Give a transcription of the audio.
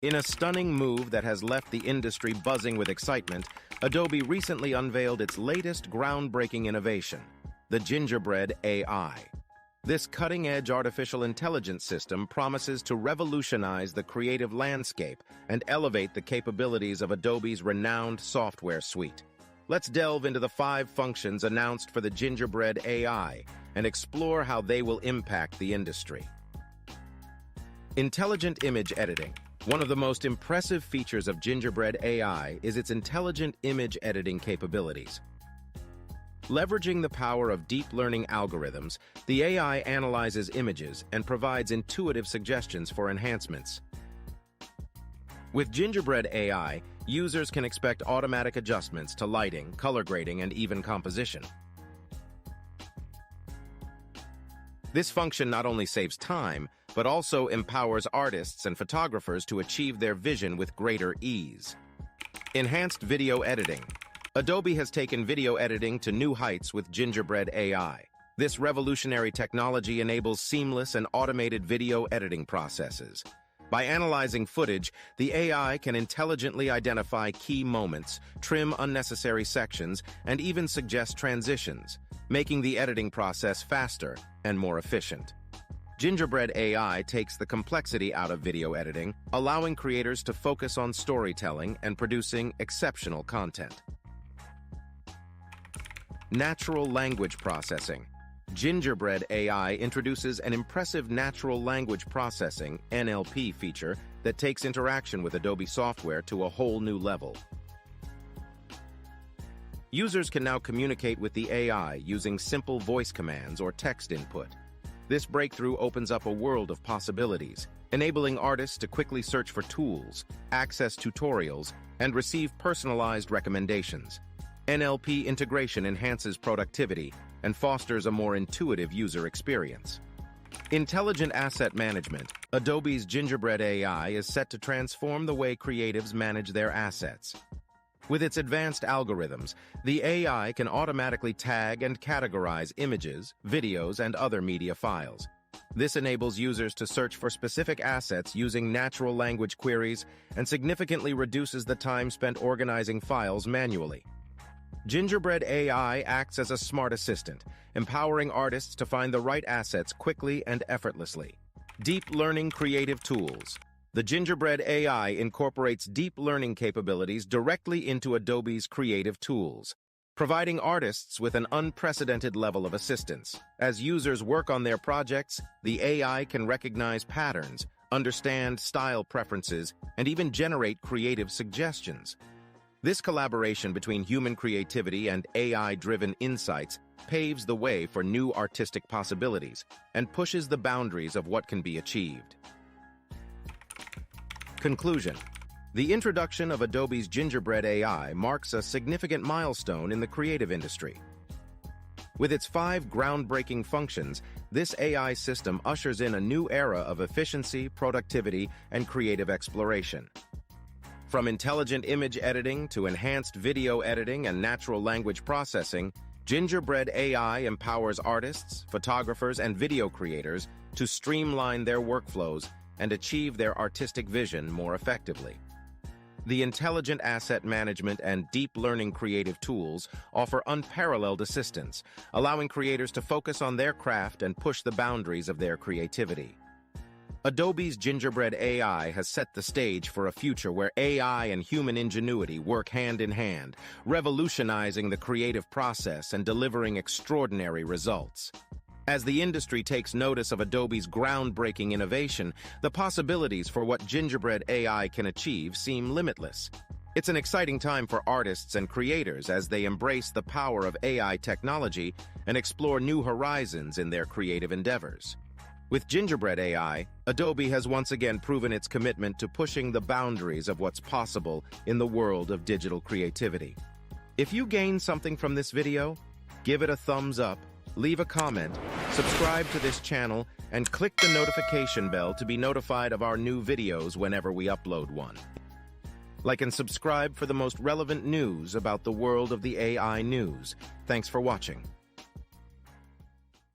In a stunning move that has left the industry buzzing with excitement, Adobe recently unveiled its latest groundbreaking innovation, the Gingerbread AI. This cutting-edge artificial intelligence system promises to revolutionize the creative landscape and elevate the capabilities of Adobe's renowned software suite. Let's delve into the 5 functions announced for the Gingerbread AI and explore how they will impact the industry. Intelligent image editing. One of the most impressive features of Gingerbread AI is its intelligent image editing capabilities. Leveraging the power of deep learning algorithms, the AI analyzes images and provides intuitive suggestions for enhancements. With Gingerbread AI, users can expect automatic adjustments to lighting, color grading, and even composition. This function not only saves time, but also empowers artists and photographers to achieve their vision with greater ease. Enhanced video editing. Adobe has taken video editing to new heights with Gingerbread AI. This revolutionary technology enables seamless and automated video editing processes. By analyzing footage, the AI can intelligently identify key moments, trim unnecessary sections, and even suggest transitions, making the editing process faster and more efficient. Gingerbread AI takes the complexity out of video editing, allowing creators to focus on storytelling and producing exceptional content. Natural language processing. Gingerbread AI introduces an impressive natural language processing (NLP) feature that takes interaction with Adobe software to a whole new level. Users can now communicate with the AI using simple voice commands or text input. This breakthrough opens up a world of possibilities, enabling artists to quickly search for tools, access tutorials, and receive personalized recommendations. NLP integration enhances productivity and fosters a more intuitive user experience. Intelligent asset management. Adobe's Gingerbread AI is set to transform the way creatives manage their assets. With its advanced algorithms, the AI can automatically tag and categorize images, videos, and other media files. This enables users to search for specific assets using natural language queries and significantly reduces the time spent organizing files manually. Gingerbread AI acts as a smart assistant, empowering artists to find the right assets quickly and effortlessly. Deep learning creative tools. The Gingerbread AI incorporates deep learning capabilities directly into Adobe's creative tools, providing artists with an unprecedented level of assistance. As users work on their projects, the AI can recognize patterns, understand style preferences, and even generate creative suggestions. This collaboration between human creativity and AI-driven insights paves the way for new artistic possibilities and pushes the boundaries of what can be achieved. Conclusion. The introduction of Adobe's Gingerbread AI marks a significant milestone in the creative industry. With its 5 groundbreaking functions, this AI system ushers in a new era of efficiency, productivity, and creative exploration. From intelligent image editing to enhanced video editing and natural language processing, Gingerbread AI empowers artists, photographers, and video creators to streamline their workflows and achieve their artistic vision more effectively. The intelligent asset management and deep learning creative tools offer unparalleled assistance, allowing creators to focus on their craft and push the boundaries of their creativity. Adobe's Gingerbread AI has set the stage for a future where AI and human ingenuity work hand in hand, revolutionizing the creative process and delivering extraordinary results. As the industry takes notice of Adobe's groundbreaking innovation, the possibilities for what Gingerbread AI can achieve seem limitless. It's an exciting time for artists and creators as they embrace the power of AI technology and explore new horizons in their creative endeavors. With Gingerbread AI, Adobe has once again proven its commitment to pushing the boundaries of what's possible in the world of digital creativity. If you gained something from this video, give it a thumbs up, leave a comment, subscribe to this channel, and click the notification bell to be notified of our new videos whenever we upload one. Like and subscribe for the most relevant news about the world of the AI news. Thanks for watching.